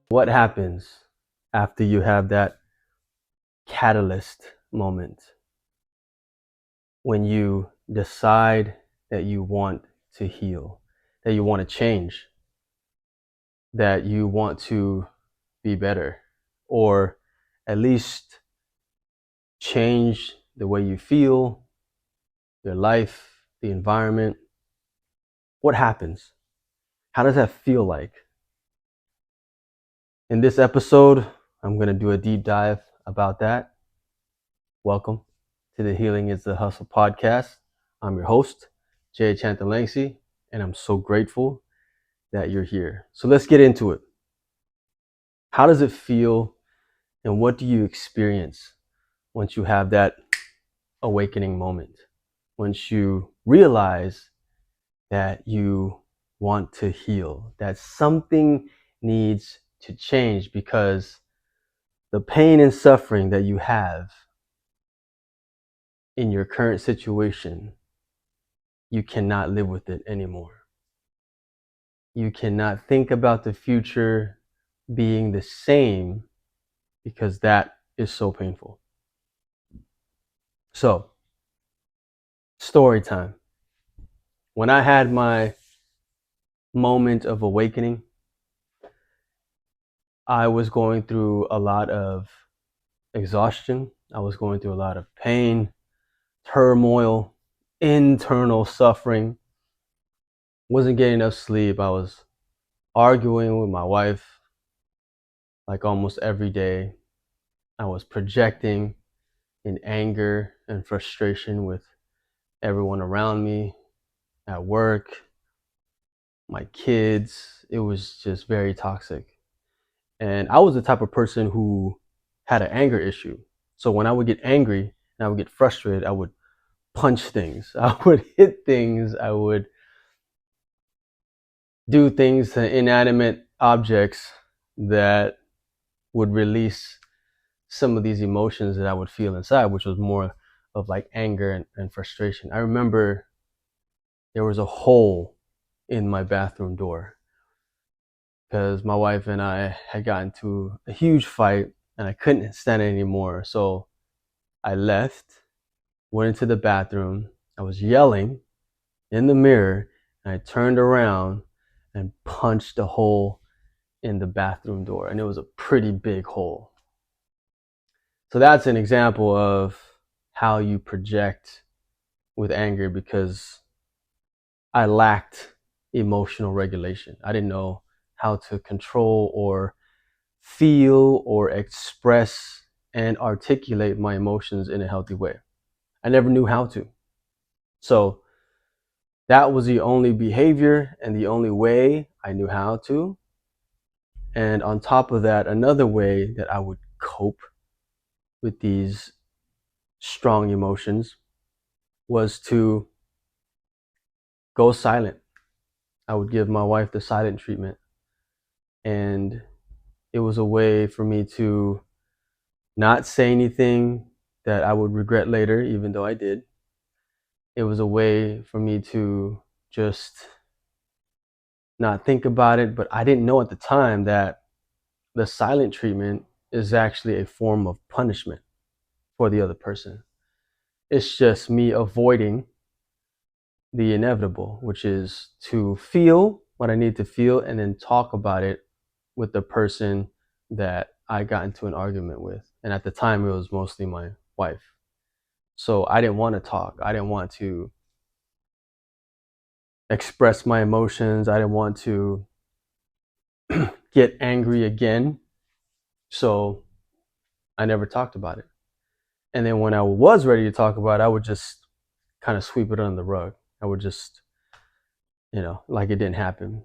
What happens after you have that catalyst moment when you decide that you want to heal, that you want to change, that you want to be better, or at least change the way you feel, your life, the environment? What happens? How does that feel like? In this episode, I'm going to do a deep dive about that. Welcome to the Healing is the Hustle podcast. I'm your host, Jay Chantalangsi, and I'm so grateful that you're here. So let's get into it. How does it feel, and what do you experience once you have that awakening moment? Once you realize that you want to heal, that something needs to change because the pain and suffering that you have in your current situation, you cannot live with it anymore. You cannot think about the future being the same because that is so painful. So, story time. When I had my moment of awakening, I was going through a lot of exhaustion. I was going through a lot of pain, turmoil, internal suffering. Wasn't getting enough sleep. I was arguing with my wife like almost every day. I was projecting in anger and frustration with everyone around me, at work, my kids. It was just very toxic. And I was the type of person who had an anger issue. So when I would get angry and I would get frustrated, I would punch things. I would hit things. I would do things to inanimate objects that would release some of these emotions that I would feel inside, which was more of like anger and frustration. I remember there was a hole in my bathroom door because my wife and I had gotten into a huge fight and I couldn't stand it anymore. So I left, went into the bathroom. I was yelling in the mirror and I turned around and punched a hole in the bathroom door. And it was a pretty big hole. So that's an example of how you project with anger because I lacked emotional regulation. I didn't know how to control or feel or express and articulate my emotions in a healthy way. I never knew how to. So that was the only behavior and the only way I knew how to. And on top of that, another way that I would cope with these strong emotions was to go silent. I would give my wife the silent treatment. And it was a way for me to not say anything that I would regret later, even though I did. It was a way for me to just not think about it. But I didn't know at the time that the silent treatment is actually a form of punishment for the other person. It's just me avoiding the inevitable, which is to feel what I need to feel and then talk about it with the person that I got into an argument with. And at the time, it was mostly my wife. So I didn't want to talk. I didn't want to express my emotions. I didn't want to get angry again. So I never talked about it. And then when I was ready to talk about it, I would just kind of sweep it under the rug. I would just, like it didn't happen.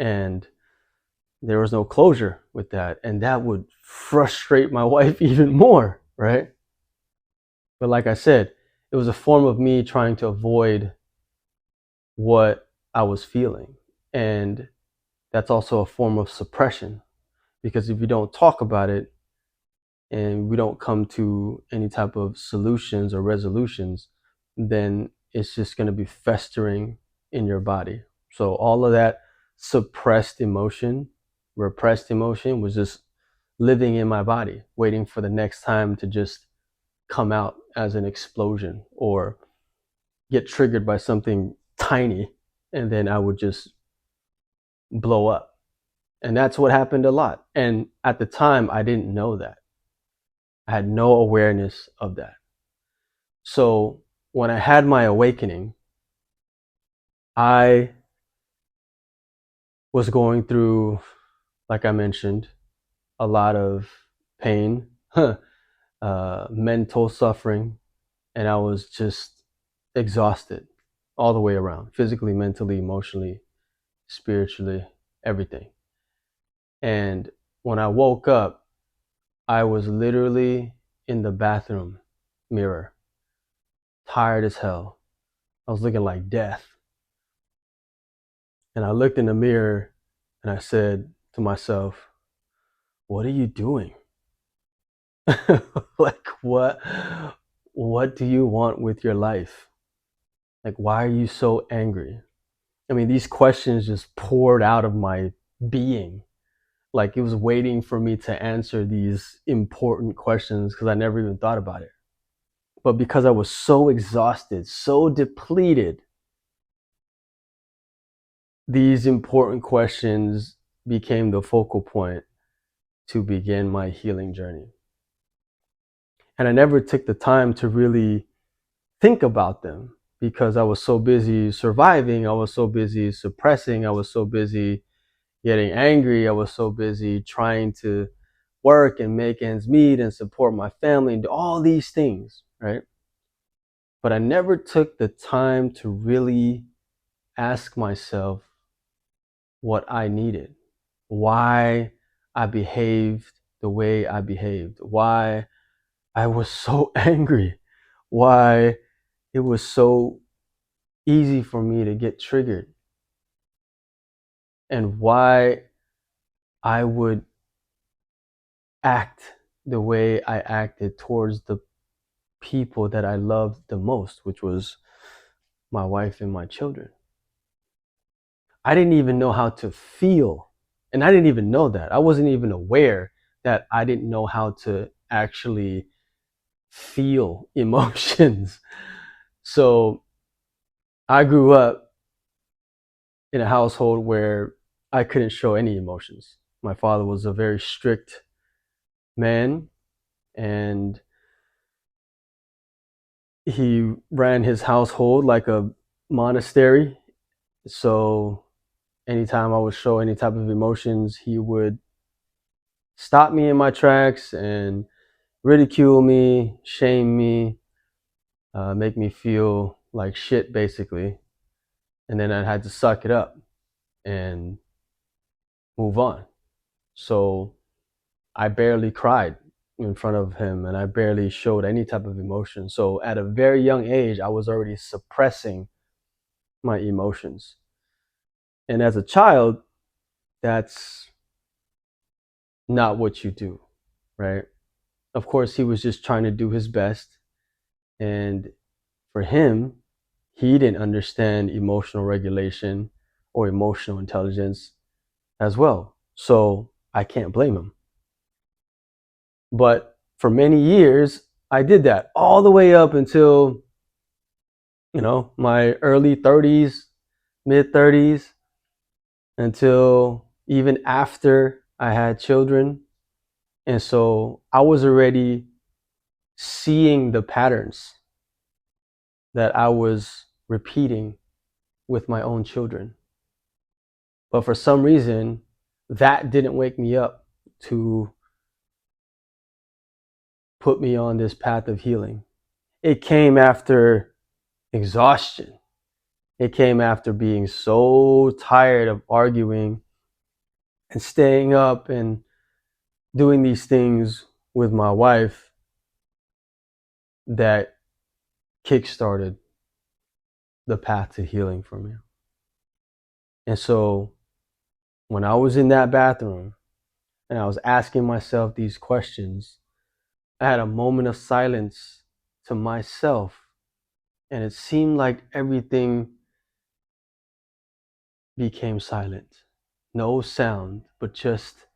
And there was no closure with that. And that would frustrate my wife even more, right? But like I said, it was a form of me trying to avoid what I was feeling. And that's also a form of suppression because if you don't talk about it and we don't come to any type of solutions or resolutions, then it's just going to be festering in your body. So all of that suppressed emotion, repressed emotion was just living in my body, waiting for the next time to just come out as an explosion or get triggered by something tiny, and then I would just blow up. And that's what happened a lot. And at the time, I didn't know that. I had no awareness of that. So when I had my awakening, I was going through, like I mentioned, a lot of pain, mental suffering, and I was just exhausted all the way around, physically, mentally, emotionally, spiritually, everything. And when I woke up, I was literally in the bathroom mirror, tired as hell. I was looking like death. And I looked in the mirror and I said to myself, what are you doing? Like what do you want with your life? Like, why are you so angry? I mean, these questions just poured out of my being. Like it was waiting for me to answer these important questions because I never even thought about it. But because I was so exhausted, so depleted, these important questions became the focal point to begin my healing journey. And I never took the time to really think about them because I was so busy surviving, I was so busy suppressing, I was so busy getting angry, I was so busy trying to work and make ends meet and support my family and do all these things, right? But I never took the time to really ask myself what I needed, why I behaved the way I behaved, why I was so angry, why it was so easy for me to get triggered, and why I would act the way I acted towards the people that I loved the most, which was my wife and my children. I didn't even know how to feel. And I didn't even know that. I wasn't even aware that I didn't know how to actually feel emotions. So I grew up in a household where I couldn't show any emotions. My father was a very strict man, and he ran his household like a monastery. So anytime I would show any type of emotions, he would stop me in my tracks and ridicule me, shame me, make me feel like shit, basically. And then I had to suck it up and move on. So I barely cried in front of him and I barely showed any type of emotion. So at a very young age, I was already suppressing my emotions. And as a child, that's not what you do, right? Of course, he was just trying to do his best. And for him, he didn't understand emotional regulation or emotional intelligence as well. So I can't blame him. But for many years, I did that all the way up until, my early 30s, mid 30s, until even after I had children. And so I was already seeing the patterns that I was repeating with my own children. But for some reason, that didn't wake me up to put me on this path of healing. It came after exhaustion. It came after being so tired of arguing and staying up and doing these things with my wife that kickstarted the path to healing for me. And so when I was in that bathroom and I was asking myself these questions, I had a moment of silence to myself, and it seemed like everything became silent. No sound, but just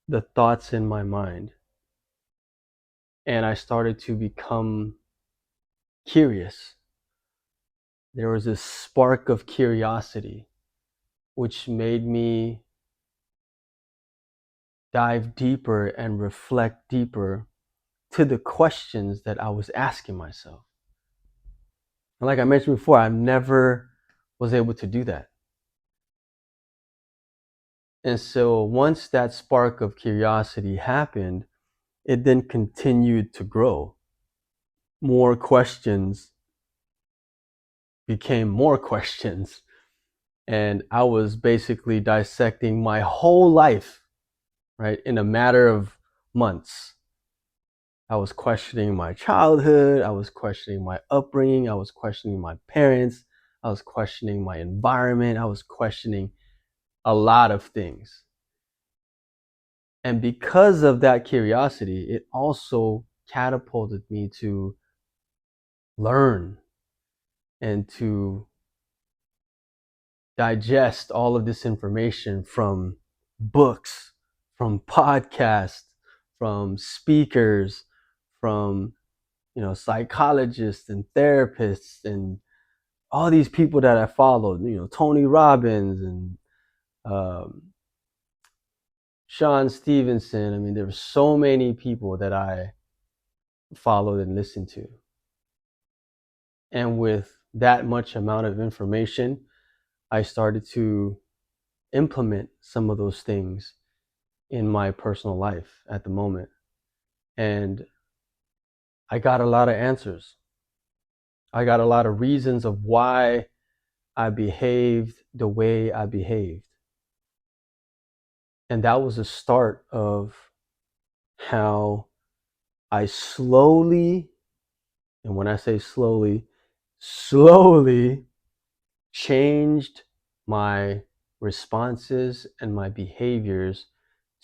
the thoughts in my mind. And I started to become curious. There was this spark of curiosity, which made me dive deeper and reflect deeper to the questions that I was asking myself. And like I mentioned before, I never was able to do that. And so once that spark of curiosity happened, it then continued to grow. More questions became more questions. And I was basically dissecting my whole life, right, in a matter of months. I was questioning my childhood. I was questioning my upbringing. I was questioning my parents. I was questioning my environment. I was questioning a lot of things. And because of that curiosity, it also catapulted me to learn and to digest all of this information from books, from podcasts, from speakers, from psychologists and therapists and all these people that I followed, Tony Robbins and um, Sean Stevenson. I mean, there were so many people that I followed and listened to. And with that much amount of information, I started to implement some of those things in my personal life at the moment. And I got a lot of answers. I got a lot of reasons of why I behaved the way I behaved. And that was the start of how I slowly, and when I say slowly changed my responses and my behaviors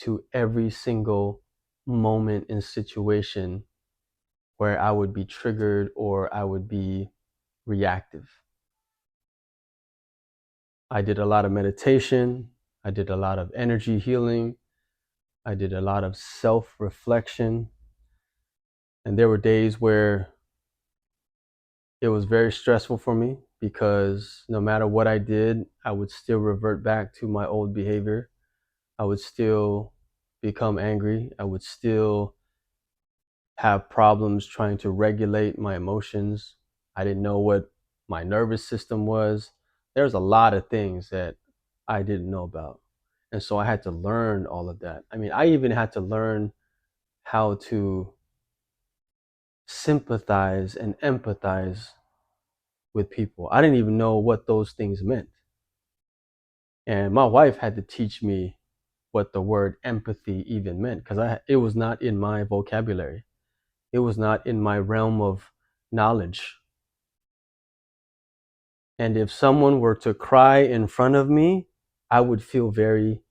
to every single moment and situation where I would be triggered or I would be reactive. I did a lot of meditation. I did a lot of energy healing. I did a lot of self-reflection. And there were days where it was very stressful for me because no matter what I did, I would still revert back to my old behavior. I would still become angry. I would still have problems trying to regulate my emotions. I didn't know what my nervous system was. There's a lot of things that I didn't know about. And so I had to learn all of that. I mean, I even had to learn how to sympathize and empathize with people. I didn't even know what those things meant. And my wife had to teach me what the word empathy even meant because it was not in my vocabulary. It was not in my realm of knowledge. And if someone were to cry in front of me, I would feel very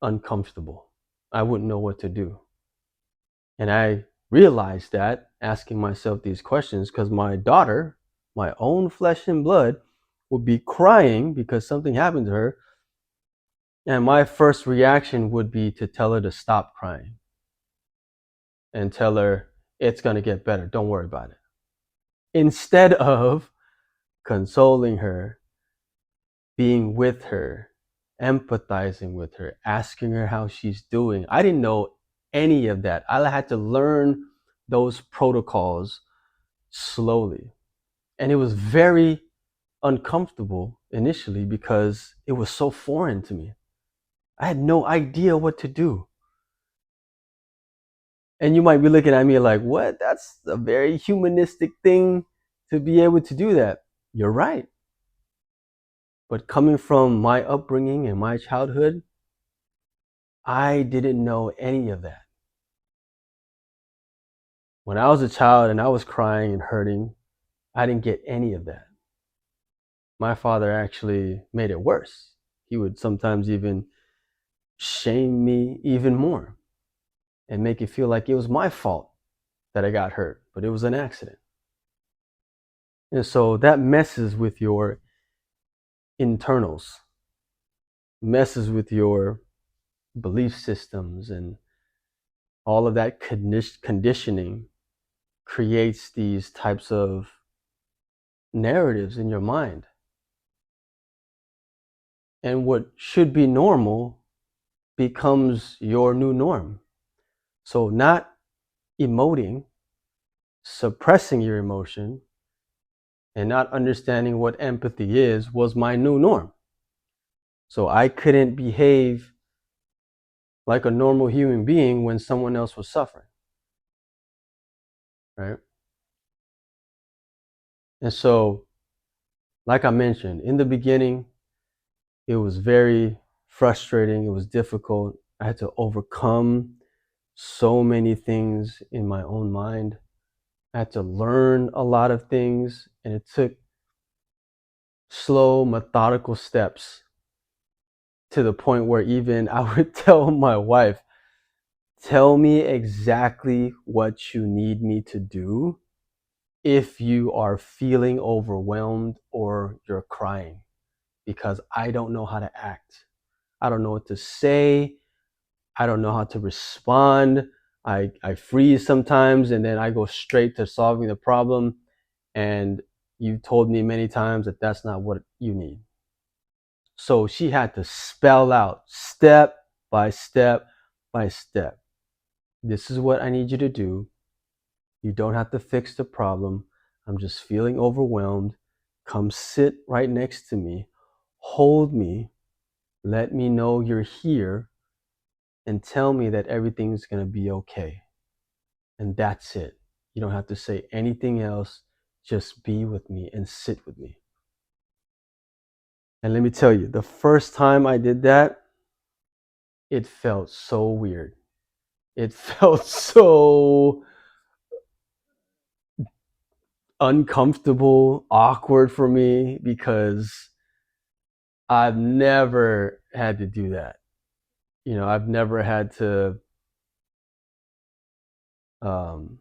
uncomfortable. I wouldn't know what to do. And I realized that asking myself these questions because my daughter, my own flesh and blood, would be crying because something happened to her. And my first reaction would be to tell her to stop crying and tell her it's going to get better. Don't worry about it. Instead of consoling her, being with her, empathizing with her, asking her how she's doing. I didn't know any of that. I had to learn those protocols slowly. And it was very uncomfortable initially because it was so foreign to me. I had no idea what to do. And you might be looking at me like, what? That's a very humanistic thing to be able to do that. You're right. But coming from my upbringing and my childhood, I didn't know any of that. When I was a child and I was crying and hurting, I didn't get any of that. My father actually made it worse. He would sometimes even shame me even more and make it feel like it was my fault that I got hurt, but it was an accident. And so that messes with your internals. messes with your belief systems, and all of that conditioning creates these types of narratives in your mind. And what should be normal becomes your new norm. So not emoting, suppressing your emotion, and not understanding what empathy is was my new norm. So I couldn't behave like a normal human being when someone else was suffering, right? And so, like I mentioned, in the beginning, it was very frustrating. It was difficult. I had to overcome so many things in my own mind. I had to learn a lot of things, and it took slow, methodical steps to the point where even I would tell my wife, tell me exactly what you need me to do if you are feeling overwhelmed or you're crying, because I don't know how to act. I don't know what to say. I don't know how to respond. I freeze sometimes and then I go straight to solving the problem. And you told me many times that that's not what you need. So she had to spell out step by step by step. This is what I need you to do. You don't have to fix the problem. I'm just feeling overwhelmed. Come sit right next to me. Hold me. Let me know you're here and tell me that everything's going to be okay. And that's it. You don't have to say anything else. Just be with me and sit with me. And let me tell you, the first time I did that, it felt so weird. It felt so uncomfortable, awkward for me because I've never had to do that. I've never had to um,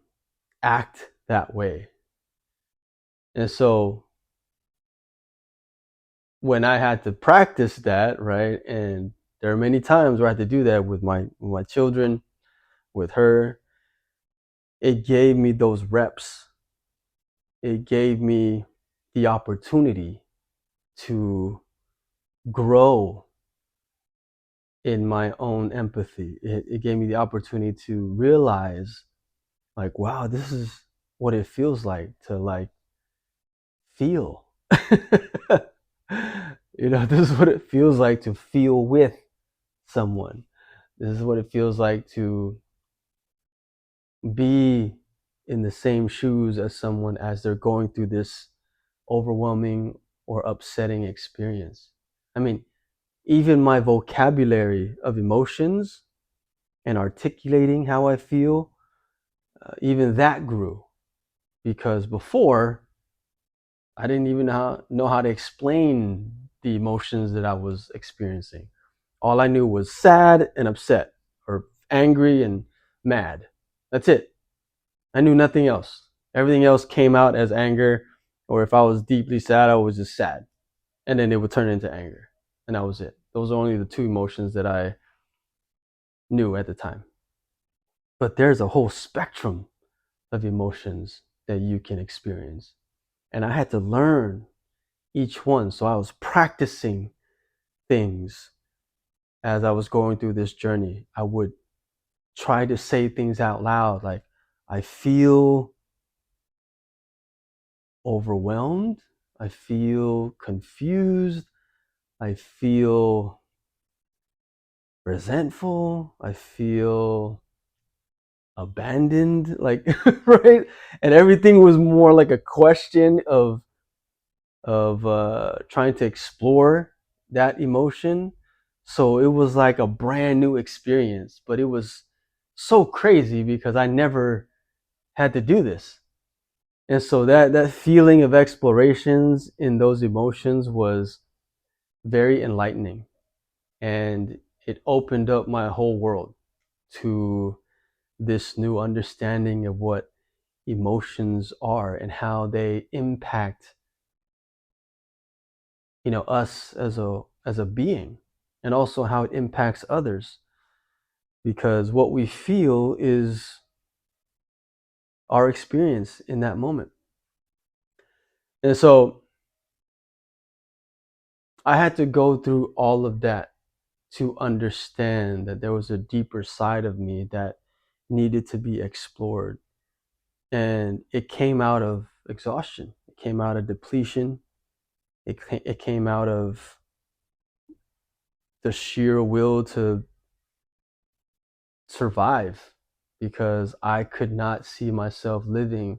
act that way. And so when I had to practice that, right, and there are many times where I had to do that with my children, with her, it gave me those reps. It gave me the opportunity to grow in my own empathy. It gave me the opportunity to realize, like, wow, this is what it feels like to like feel. This is what it feels like to feel with someone. This is what it feels like to be in the same shoes as someone as they're going through this overwhelming or upsetting experience. I mean, even my vocabulary of emotions and articulating how I feel, even that grew, because before I didn't even know how to explain the emotions that I was experiencing. All I knew was sad and upset, or angry and mad. That's it. I knew nothing else. Everything else came out as anger, or if I was deeply sad, I was just sad. And then it would turn into anger. And that was it. Those are only the two emotions that I knew at the time. But there's a whole spectrum of emotions that you can experience. And I had to learn each one. So I was practicing things as I was going through this journey. I would try to say things out loud like, I feel overwhelmed. I feel confused. I feel resentful. I feel abandoned, like, right? And everything was more like a question of trying to explore that emotion. So it was like a brand new experience, but it was so crazy because I never had to do this. And so that feeling of explorations in those emotions was very enlightening, and it opened up my whole world to this new understanding of what emotions are and how they impact us as a being, and also how it impacts others, because what we feel is our experience in that moment. And so I had to go through all of that to understand that there was a deeper side of me that needed to be explored. And it came out of exhaustion, it came out of depletion, it came out of the sheer will to survive, because I could not see myself living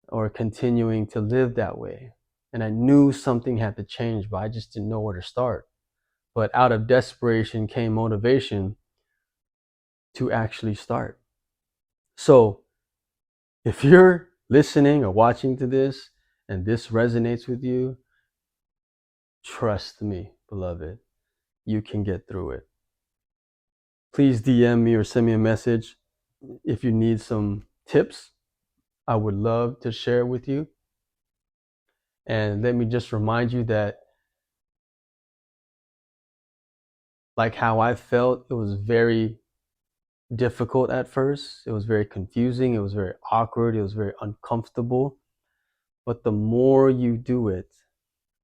or continuing to live that way. And I knew something had to change, but I just didn't know where to start. But out of desperation came motivation to actually start. So if you're listening or watching to this and this resonates with you, trust me, beloved, you can get through it. Please DM me or send me a message if you need some tips. I would love to share it with you. And let me just remind you that, like how I felt, it was very difficult at first. It was very confusing. It was very awkward. It was very uncomfortable. But the more you do it,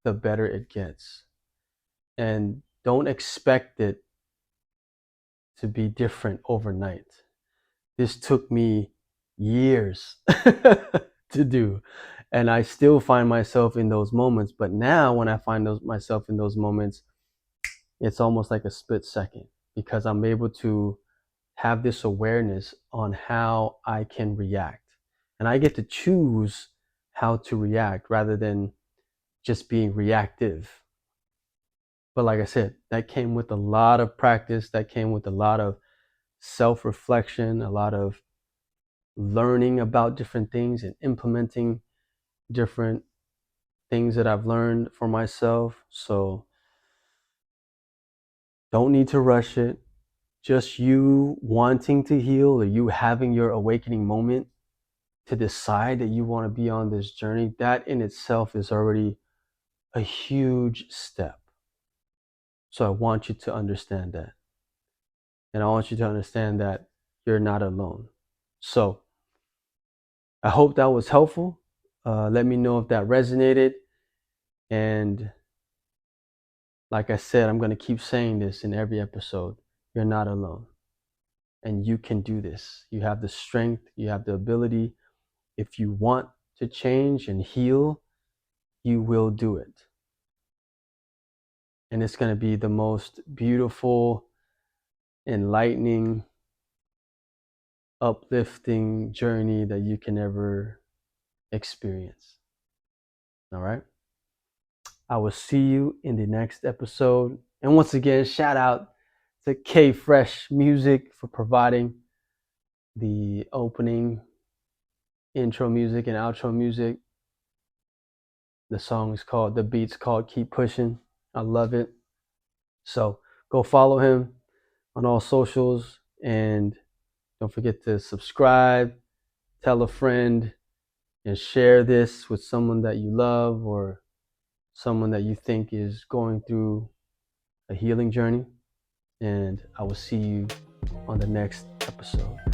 the better it gets. And don't expect it to be different overnight. This took me years to do. And I still find myself in those moments. But now when I find myself in those moments, it's almost like a split second, because I'm able to have this awareness on how I can react. And I get to choose how to react rather than just being reactive. But like I said, that came with a lot of practice, that came with a lot of self reflection, a lot of learning about different things and implementing different things that I've learned for myself. So don't need to rush it. Just you wanting to heal, or you having your awakening moment to decide that you want to be on this journey, that in itself is already a huge step. So I want you to understand that. And I want you to understand that you're not alone. So I hope that was helpful. Let me know if that resonated. And like I said, I'm going to keep saying this in every episode. You're not alone. And you can do this. You have the strength, you have the ability. If you want to change and heal, you will do it. And it's going to be the most beautiful, enlightening, uplifting journey that you can ever experience. All right? I will see you in the next episode. And once again, shout out to K Fresh Music for providing the opening, intro music, and outro music. The beat's called Keep Pushing. I love it. So go follow him on all socials, and don't forget to subscribe, tell a friend, and share this with someone that you love or someone that you think is going through a healing journey. And I will see you on the next episode.